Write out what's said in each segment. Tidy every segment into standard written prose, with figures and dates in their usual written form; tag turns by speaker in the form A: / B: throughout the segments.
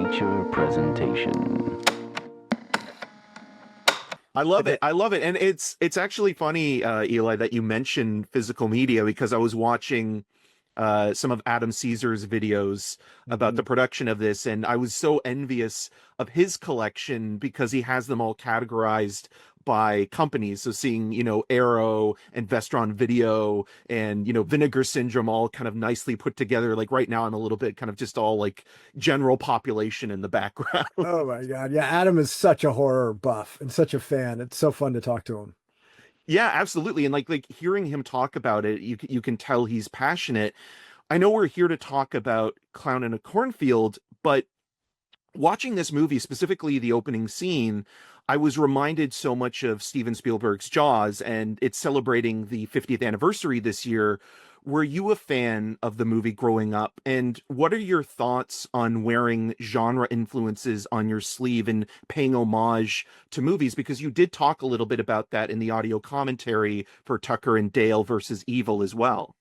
A: feature presentation.
B: I love it. I love it. And it's actually funny, Eli, that you mentioned physical media because I was watching some of Adam Caesar's videos about the production of this, and I was so envious of his collection because he has them all categorized by companies. So seeing, Arrow and Vestron Video and, Vinegar Syndrome all kind of nicely put together. Like right now, I'm a little bit kind of just all like general population in the background.
C: Oh my God. Yeah, Adam is such a horror buff and such a fan. It's so fun to talk to him.
B: Yeah, absolutely. And like hearing him talk about it, you can tell he's passionate. I know we're here to talk about Clown in a Cornfield, but watching this movie, specifically the opening scene, I was reminded so much of Steven Spielberg's Jaws, and it's celebrating the 50th anniversary this year. Were you a fan of the movie growing up? And what are your thoughts on wearing genre influences on your sleeve and paying homage to movies? Because you did talk a little bit about that in the audio commentary for Tucker and Dale versus Evil as well.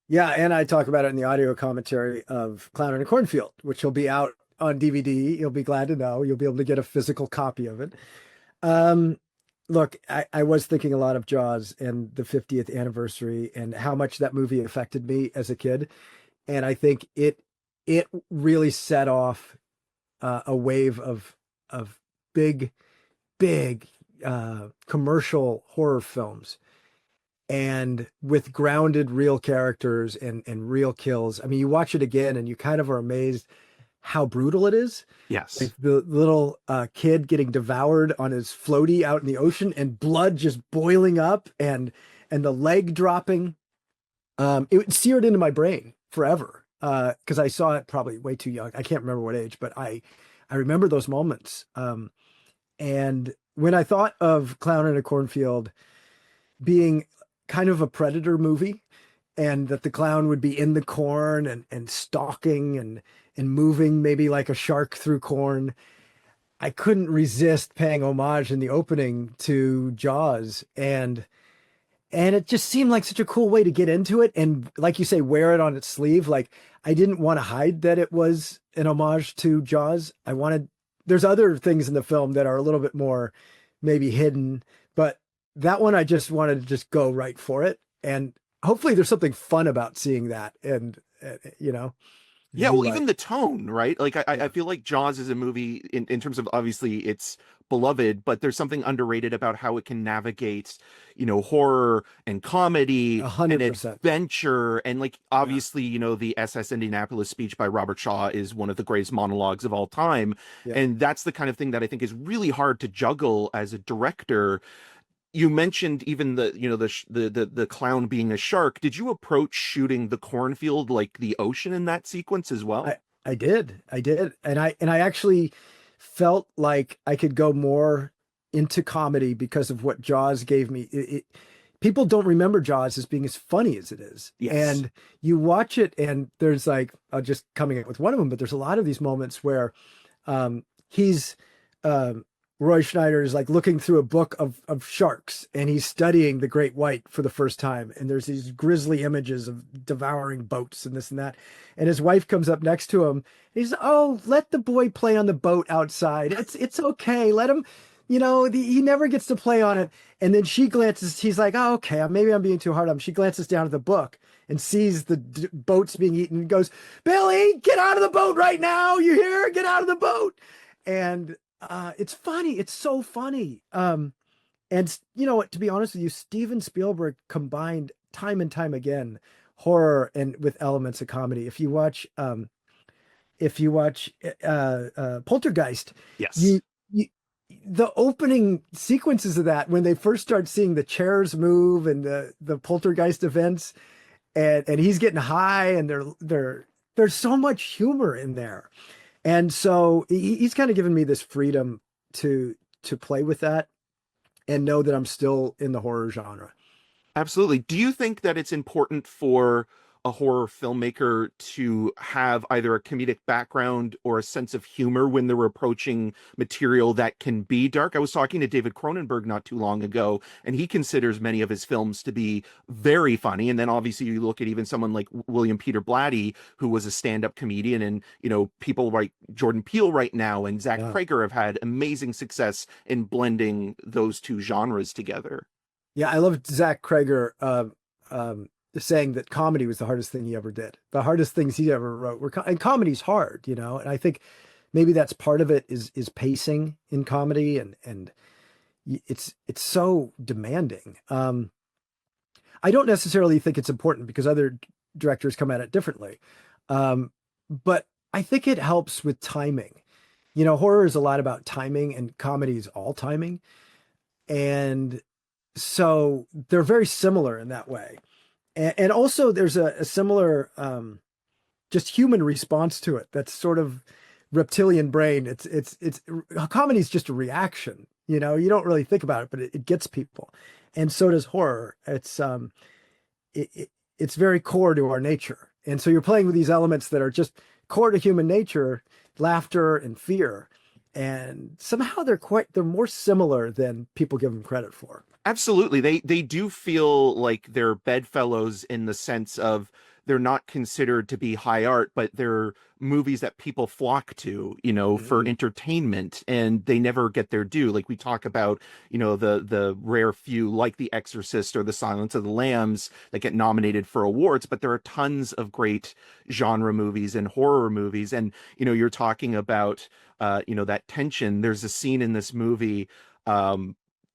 C: Yeah, and I talk about it in the audio commentary of Clown in a Cornfield, which will be out on DVD. You'll be glad to know. You'll be able to get a physical copy of it. Look, I was thinking a lot of Jaws and the 50th anniversary and how much that movie affected me as a kid. And I think it really set off a wave of big, big commercial horror films, and with grounded real characters and real kills. I mean, you watch it again and you kind of are amazed how brutal it is.
B: Yes.
C: Like the little kid getting devoured on his floaty out in the ocean and blood just boiling up and the leg dropping. It seared into my brain forever because I saw it probably way too young. I can't remember what age, but I remember those moments. And when I thought of Clown in a Cornfield being kind of a Predator movie, and that the clown would be in the corn and stalking and moving maybe like a shark through corn, I couldn't resist paying homage in the opening to Jaws. And it just seemed like such a cool way to get into it. And like you say, wear it on its sleeve. Like I didn't want to hide that it was an homage to Jaws. There's other things in the film that are a little bit more maybe hidden, but that one, I just wanted to just go right for it. And hopefully there's something fun about seeing that. And,
B: Yeah, well, even the tone, right? Like I feel like Jaws is a movie in terms of obviously it's beloved, but there's something underrated about how it can navigate, horror and comedy and
C: 100%.
B: adventure. And like obviously, the SS Indianapolis speech by Robert Shaw is one of the greatest monologues of all time.
C: Yeah.
B: And that's the kind of thing that I think is really hard to juggle as a director. You mentioned even the clown being a shark. Did you approach shooting the cornfield like the ocean in that sequence as well?
C: I did. And I actually felt like I could go more into comedy because of what Jaws gave me. People don't remember Jaws as being as funny as it is.
B: Yes.
C: And you watch it and there's like, just coming up with one of them, but there's a lot of these moments where he's Roy Schneider is like looking through a book of sharks and he's studying the great white for the first time. And there's these grisly images of devouring boats and this and that. And his wife comes up next to him. He's, oh, let the boy play on the boat outside. It's okay. Let him, he never gets to play on it. And then she glances, he's like, oh, okay, maybe I'm being too hard on him. She glances down at the book and sees the boats being eaten and goes, Billy, get out of the boat right now. You hear? Get out of the boat. And it's funny. It's so funny. And you know what, to be honest with you, Steven Spielberg combined time and time again horror and with elements of comedy. If you watch Poltergeist,
B: Yes.
C: The opening sequences of that, when they first start seeing the chairs move and the Poltergeist events, and he's getting high, and there's so much humor in there. And so he's kind of given me this freedom to play with that and know that I'm still in the horror genre.
B: Absolutely. Do you think that it's important for a horror filmmaker to have either a comedic background or a sense of humor when they're approaching material that can be dark. I was talking to David Cronenberg not too long ago, and he considers many of his films to be very funny. And then obviously you look at even someone like William Peter Blatty, who was a stand-up comedian, and people like Jordan Peele right now and Zach
C: Yeah.
B: Krager have had amazing success in blending those two genres together.
C: Yeah, I loved Zach Krager saying that comedy was the hardest thing he ever did. The hardest things he ever wrote were, and comedy's hard, and I think maybe that's part of it is pacing in comedy, and it's so demanding. I don't necessarily think it's important because other directors come at it differently, but I think it helps with timing. Horror is a lot about timing, and comedy is all timing, and so they're very similar in that way. And also there's a similar just human response to it. That's sort of reptilian brain. It's comedy is just a reaction. You don't really think about it, but it gets people. And so does horror. It's very core to our nature. And so you're playing with these elements that are just core to human nature, laughter and fear. And somehow they're more similar than people give them credit for.
B: Absolutely. They do feel like they're bedfellows in the sense of they're not considered to be high art, but they're movies that people flock to, for entertainment, and they never get their due. Like we talk about, the rare few like The Exorcist or The Silence of the Lambs that get nominated for awards, but there are tons of great genre movies and horror movies. And, you're talking about, that tension. There's a scene in this movie,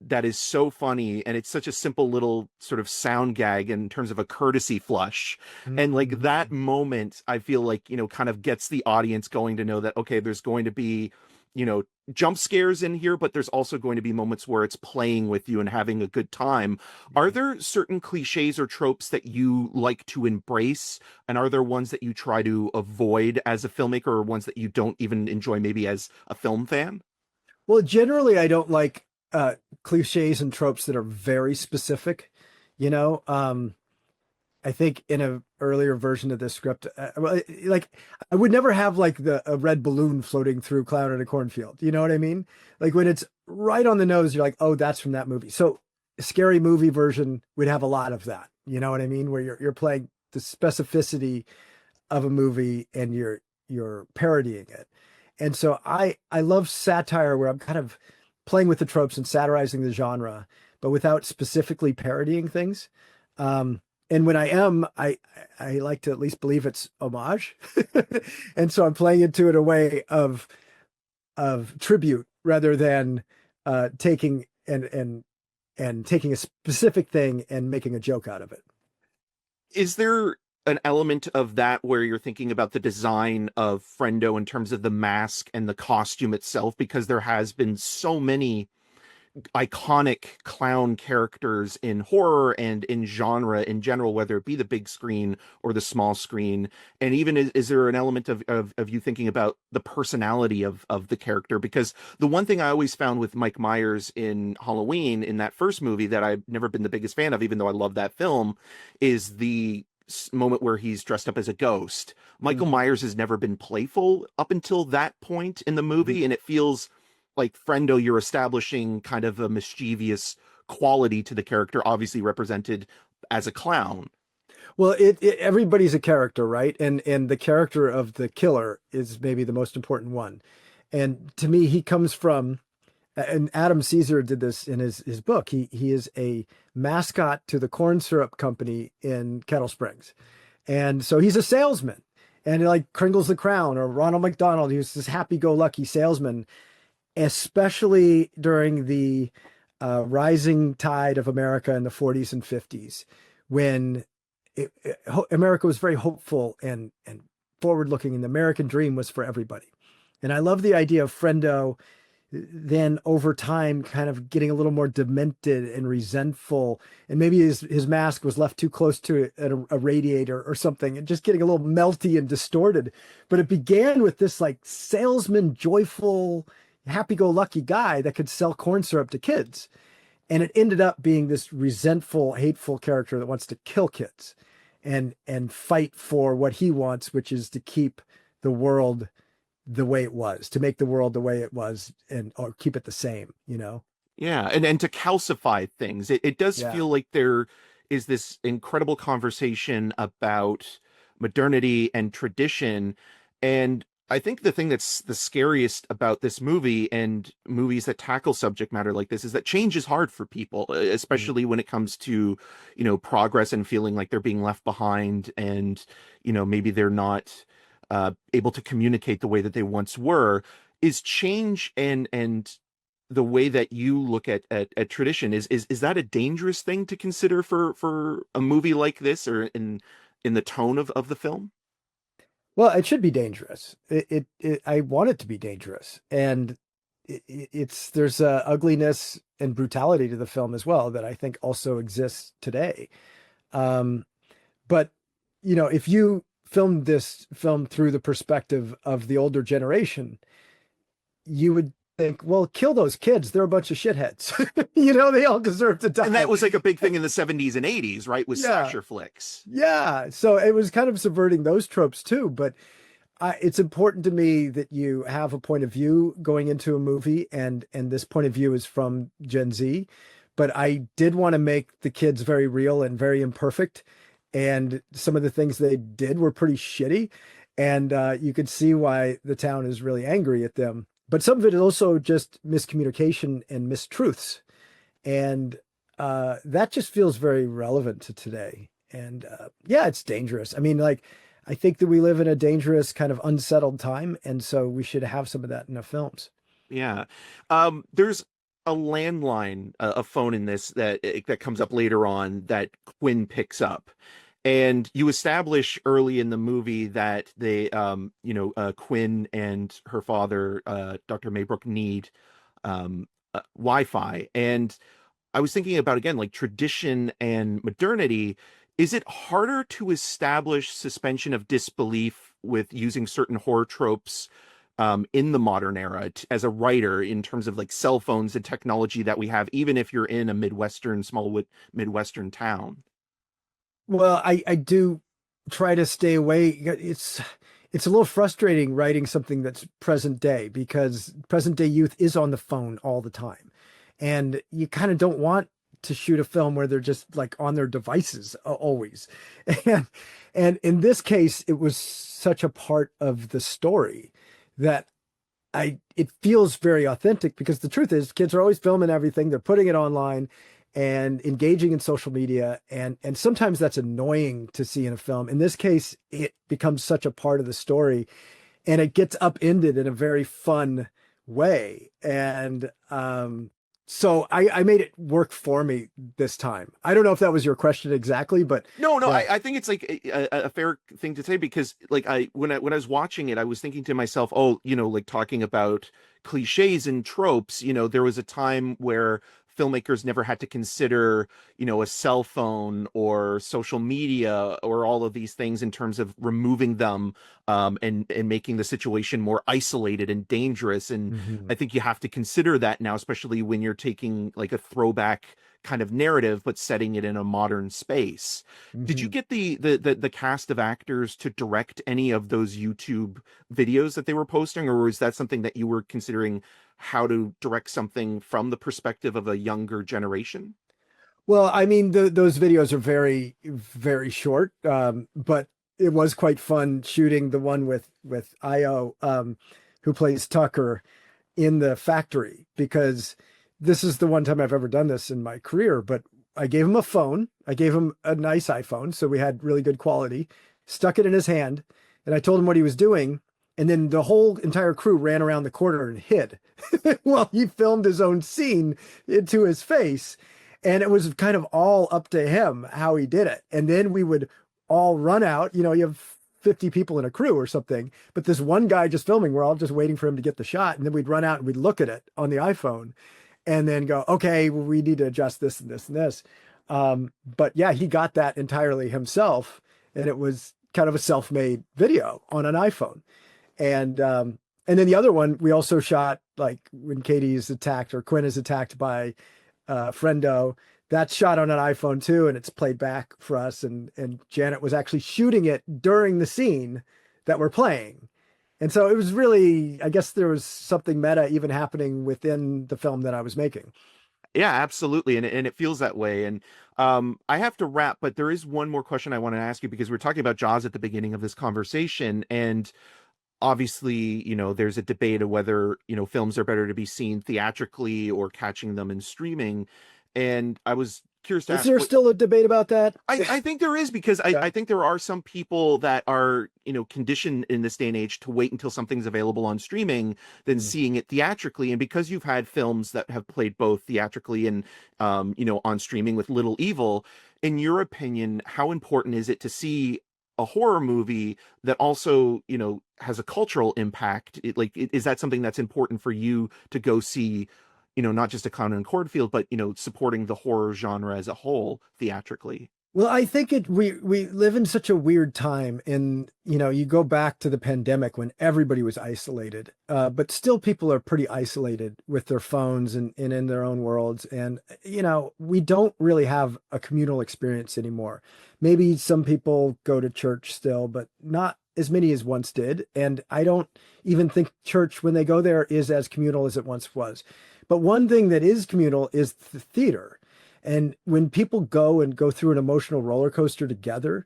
B: that is so funny, and it's such a simple little sort of sound gag in terms of a courtesy flush. And like that moment, I feel like, kind of gets the audience going to know that, okay, there's going to be, jump scares in here, but there's also going to be moments where it's playing with you and having a good time. Are there certain cliches or tropes that you like to embrace? And are there ones that you try to avoid as a filmmaker, or ones that you don't even enjoy maybe as a film fan?
C: Well, generally, I don't like cliches and tropes that are very specific. I think in a earlier version of this script, like I would never have like a red balloon floating through Clown in a Cornfield. You know what I mean? Like when it's right on the nose, you're like, oh, that's from that movie. So a scary movie version would have a lot of that. You know what I mean? Where you're playing the specificity of a movie and you're parodying it. And so I love satire where I'm kind of playing with the tropes and satirizing the genre, but without specifically parodying things. And when I like to at least believe it's homage. And so I'm playing into it a way of tribute rather than taking and taking a specific thing and making a joke out of it.
B: Is there an element of that where you're thinking about the design of Friendo in terms of the mask and the costume itself? Because there has been so many iconic clown characters in horror and in genre in general, whether it be the big screen or the small screen. And even is there an element of you thinking about the personality of the character? Because the one thing I always found with Mike Myers in Halloween, in that first movie, that I've never been the biggest fan of, even though I love that film, is the moment where he's dressed up as a ghost. Michael Myers has never been playful up until that point in the movie, and it feels like Friendo, you're establishing kind of a mischievous quality to the character, obviously represented as a clown.
C: Well, everybody's a character, right? And the character of the killer is maybe the most important one. And to me, he comes from, and Adam Caesar did this in his book. He is a mascot to the corn syrup company in Kettle Springs. And so he's a salesman, and like Kringle's the Crown or Ronald McDonald, he was this happy-go-lucky salesman, especially during the rising tide of America in the 40s and 50s, when America was very hopeful and forward-looking, and the American dream was for everybody. And I love the idea of Friendo then over time kind of getting a little more demented and resentful, and maybe his mask was left too close to a radiator or something, and just getting a little melty and distorted. But it began with this like salesman, joyful, happy-go-lucky guy that could sell corn syrup to kids, and it ended up being this resentful, hateful character that wants to kill kids. and fight for what he wants, which is to keep the world the way it was, to make the world the way it was, and or keep it the same, you know?
B: Yeah, and to calcify things. It does
C: Yeah.
B: feel like there is this incredible conversation about modernity and tradition. And I think the thing that's the scariest about this movie and movies that tackle subject matter like this is that change is hard for people,
C: Mm.
B: especially when it comes to, progress and feeling like they're being left behind and, maybe they're not able to communicate the way that they once were. Is change and the way that you look at tradition is that a dangerous thing to consider for a movie like this or in the tone of the film?
C: Well, it should be dangerous. I want it to be dangerous. And there's a ugliness and brutality to the film as well that I think also exists today. Um, but if you filmed this film through the perspective of the older generation, you would think, well, kill those kids. They're a bunch of shitheads. They all deserve to die.
B: And that was like a big thing in the 70s and 80s, right? With
C: Yeah.
B: slasher flicks.
C: Yeah. So it was kind of subverting those tropes too. But it's important to me that you have a point of view going into a movie, and this point of view is from Gen Z. But I did want to make the kids very real and very imperfect, and some of the things they did were pretty shitty, and you could see why the town is really angry at them. But some of it is also just miscommunication and mistruths, and that just feels very relevant to today. And yeah, it's dangerous. I mean, like, I think that we live in a dangerous kind of unsettled time, and so we should have some of that in the films.
B: Yeah. There's a landline, a phone in this that comes up later on that Quinn picks up. And you establish early in the movie that Quinn and her father, Dr. Maybrook, need Wi-Fi. And I was thinking about, again, like tradition and modernity. Is it harder to establish suspension of disbelief with using certain horror tropes in the modern era as a writer in terms of like cell phones and technology that we have, even if you're in a small Midwestern town?
C: Well, I do try to stay away. It's a little frustrating writing something that's present day, because present day youth is on the phone all the time. And you kind of don't want to shoot a film where they're just like on their devices always. And in this case, it was such a part of the story that it feels very authentic, because the truth is kids are always filming everything. They're putting it online and engaging in social media. And sometimes that's annoying to see in a film. In this case, it becomes such a part of the story, and it gets upended in a very fun way. And so I made it work for me this time. I don't know if that was your question exactly, but
B: No,
C: yeah.
B: I think it's like a fair thing to say, because like when I was watching it, I was thinking to myself, oh, like talking about cliches and tropes, there was a time where filmmakers never had to consider, a cell phone or social media or all of these things in terms of removing them and making the situation more isolated and dangerous. And
C: Mhm.
B: I think you have to consider that now, especially when you're taking like a throwback kind of narrative but setting it in a modern space. Did you
C: Mhm.
B: get the cast of actors to direct any of those YouTube videos that they were posting, or was that something that you were considering, how to direct something from the perspective of a younger generation?
C: Well, I mean, those videos are very, very short, but it was quite fun shooting the one with Io, who plays Tucker, in the factory, because this is the one time I've ever done this in my career. But I gave him a phone. I gave him a nice iPhone, so we had really good quality, stuck it in his hand, and I told him what he was doing. And then the whole entire crew ran around the corner and hid while he filmed his own scene into his face. And it was kind of all up to him how he did it. And then we would all run out. You have 50 people in a crew or something, but this one guy just filming, we're all just waiting for him to get the shot. And then we'd run out and we'd look at it on the iPhone and then go, okay, well, we need to adjust this and this and this. But yeah, he got that entirely himself. And it was kind of a self-made video on an iPhone. And then the other one, we also shot like when Katie is attacked or Quinn is attacked by Friendo. that's shot on an iPhone too, and it's played back for us. And Janet was actually shooting it during the scene that we're playing. And so it was really, I guess there was something meta even happening within the film that I was making.
B: Yeah, absolutely. And it feels that way. And I have to wrap, but there is one more question I want to ask you because we're talking about Jaws at the beginning of this conversation. And obviously, there's a debate of whether, films are better to be seen theatrically or catching them in streaming. And I was curious to
C: Is
B: ask
C: there still a debate about that?
B: I think there is because I think there are some people that are, conditioned in this day and age to wait until something's available on streaming than seeing it theatrically. And because you've had films that have played both theatrically and, on streaming with little evil, in your opinion, how important is it to see a horror movie that also, has a cultural impact? Is that something that's important for you to go see? Not just a Clown in Cornfield, but, supporting the horror genre as a whole theatrically.
C: Well, I think we live in such a weird time, and you go back to the pandemic when everybody was isolated, but still people are pretty isolated with their phones and in their own worlds. And we don't really have a communal experience anymore. Maybe some people go to church still, but not as many as once did. And I don't even think church, when they go there, is as communal as it once was. But one thing that is communal is the theater. And when people go through an emotional roller coaster together,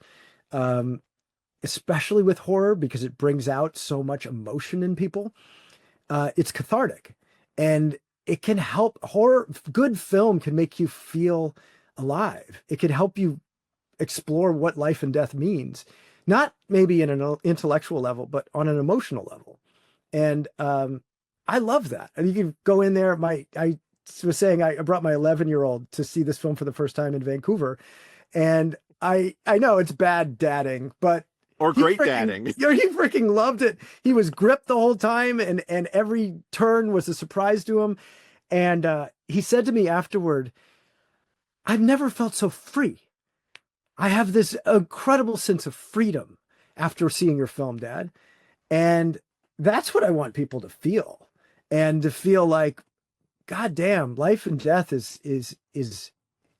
C: especially with horror, because it brings out so much emotion in people, it's cathartic. And it can help. Good film can make you feel alive. It can help you explore what life and death means, not maybe in an intellectual level, but on an emotional level. And I love that. And you can go in there. I was saying I brought my 11-year-old to see this film for the first time in Vancouver, and I know it's bad dadding, but
B: or great dadding.
C: He freaking loved it. He was gripped the whole time, and every turn was a surprise to him. And he said to me afterward, "I've never felt so free. I have this incredible sense of freedom after seeing your film, Dad." And that's what I want people to feel. And to feel like, God damn, life and death is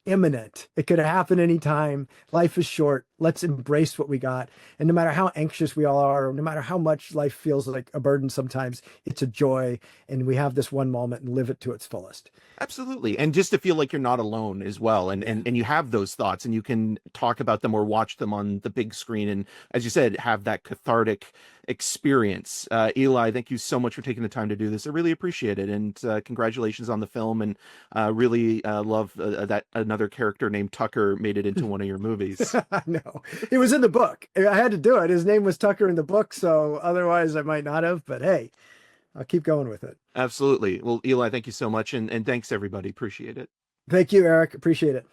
C: imminent. It could happen anytime. Life is short. Let's embrace what we got. And no matter how anxious we all are, or no matter how much life feels like a burden sometimes, it's a joy. And we have this one moment and live it to its fullest.
B: Absolutely. And just to feel like you're not alone as well. And you have those thoughts and you can talk about them or watch them on the big screen. And as you said, have that cathartic experience. Eli, thank you so much for taking the time to do this. I really appreciate it. And congratulations on the film. And really love that another character named Tucker made it into one of your movies.
C: No, it was in the book. I had to do it. His name was Tucker in the book. So otherwise I might not have, but hey, I'll keep going with it.
B: Absolutely. Well, Eli, thank you so much. And thanks everybody. Appreciate it.
C: Thank you, Eric. Appreciate it.